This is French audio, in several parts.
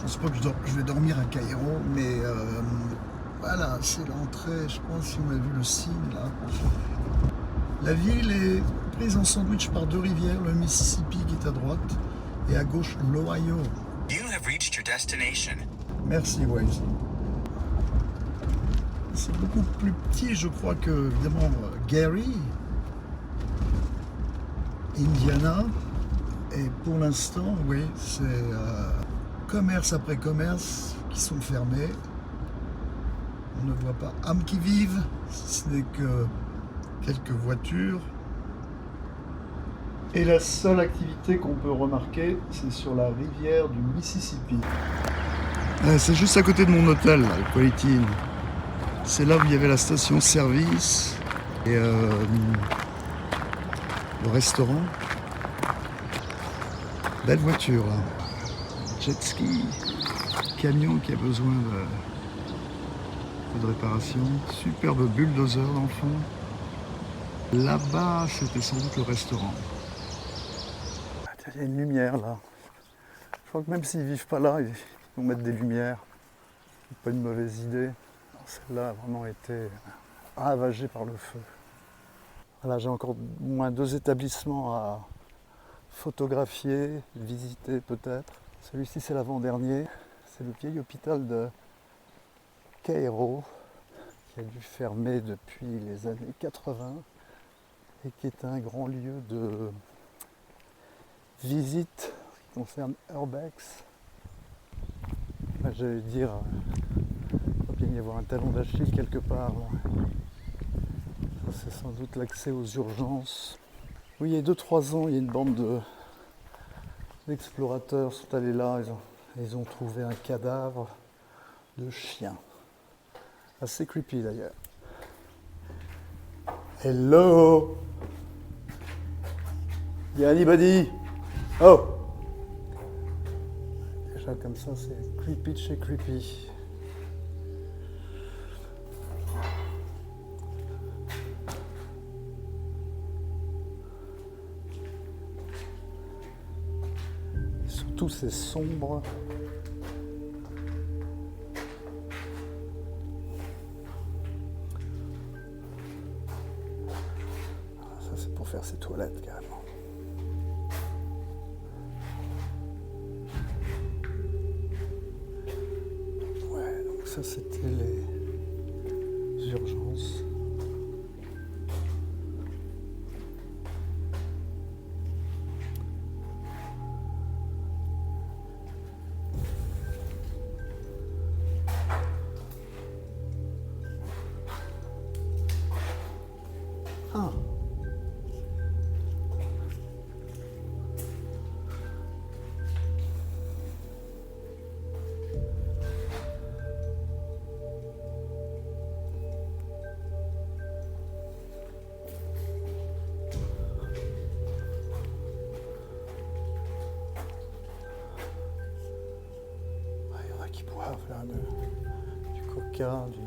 pense pas que je vais dormir à Caïro, mais voilà, c'est l'entrée. Je pense si on a vu le signe là. La ville est prise en sandwich par deux rivières, le Mississippi qui est à droite et à gauche l'Ohio. You have reached your destination. Merci Waze. C'est beaucoup plus petit, je crois, que évidemment Gary, Indiana. Et pour l'instant, oui, c'est commerce après commerce qui sont fermés. On ne voit pas âmes qui vivent, si ce n'est que quelques voitures. Et la seule activité qu'on peut remarquer, c'est sur la rivière du Mississippi. C'est juste à côté de mon hôtel, là, le Quality Inn. C'est là où il y avait la station-service et le restaurant. Belle voiture, là. Jet ski, camion qui a besoin de réparation. Superbe bulldozer dans le fond. Là-bas, c'était sans doute le restaurant. Ah, tiens, il y a une lumière là. Je crois que même s'ils vivent pas là, ils vont mettre des lumières. C'est pas une mauvaise idée. Celle-là a vraiment été ravagée par le feu. Voilà, j'ai encore au moins 2 établissements à photographier, visiter peut-être. Celui-ci c'est l'avant-dernier. C'est le vieil hôpital de Cairo qui a dû fermer depuis les années 80 et qui est un grand lieu de visite qui concerne Urbex. J'allais dire, il va bien y avoir un talon d'Achille quelque part. Là. Ça, c'est sans doute l'accès aux urgences. Oui, il y a 2-3 ans, il y a une bande d'explorateurs sont allés là, ils ont trouvé un cadavre de chien. Assez creepy d'ailleurs. Hello! Y'a anybody? Oh! Déjà comme ça, c'est creepy de chez creepy. Surtout c'est sombre. Ça c'est pour faire ses toilettes carrément. Ouais, donc ça c'était les urgences. Ah. Il y en a qui boivent là du coca, du...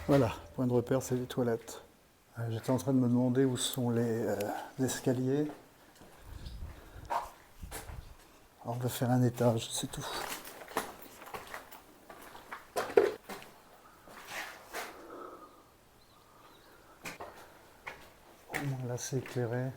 Voilà, point de repère, c'est les toilettes. J'étais en train de me demander où sont les escaliers. Alors, on va faire un étage, c'est tout. Au moins là, c'est éclairé.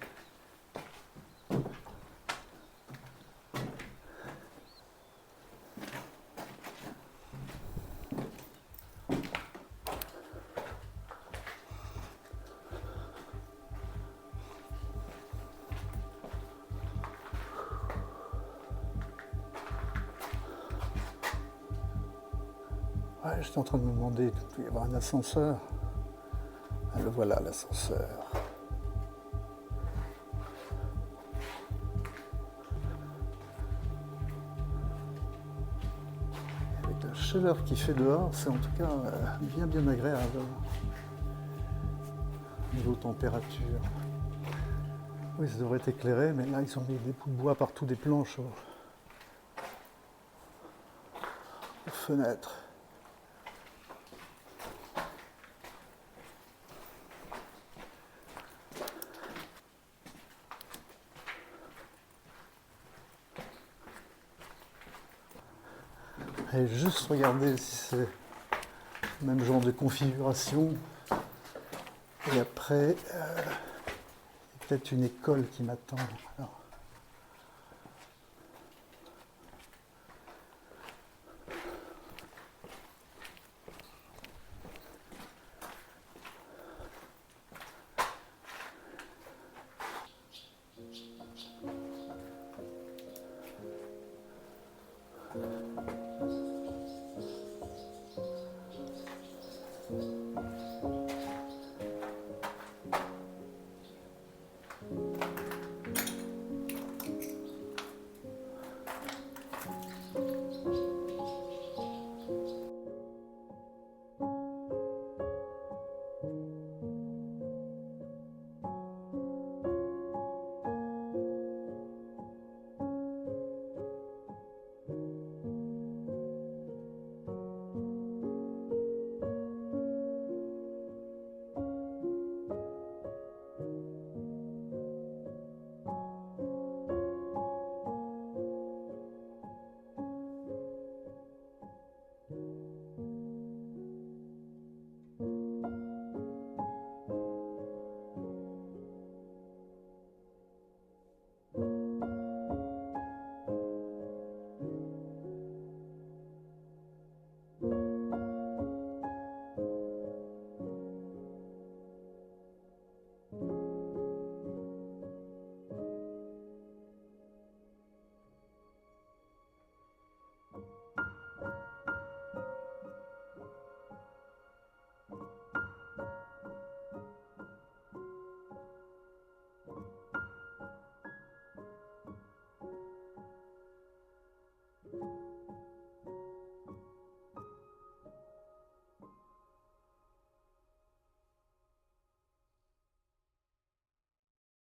Ouais, j'étais en train de me demander, il doit y avoir un ascenseur. Ah, le voilà, l'ascenseur. Avec la chaleur qu'il fait dehors, c'est en tout cas bien agréable. Niveau température. Oui, ça devrait être éclairé, mais là, ils ont mis des bouts de bois partout, des planches aux fenêtres. Et juste regarder si c'est le même genre de configuration. Et après, il y a peut-être une école qui m'attend. Alors,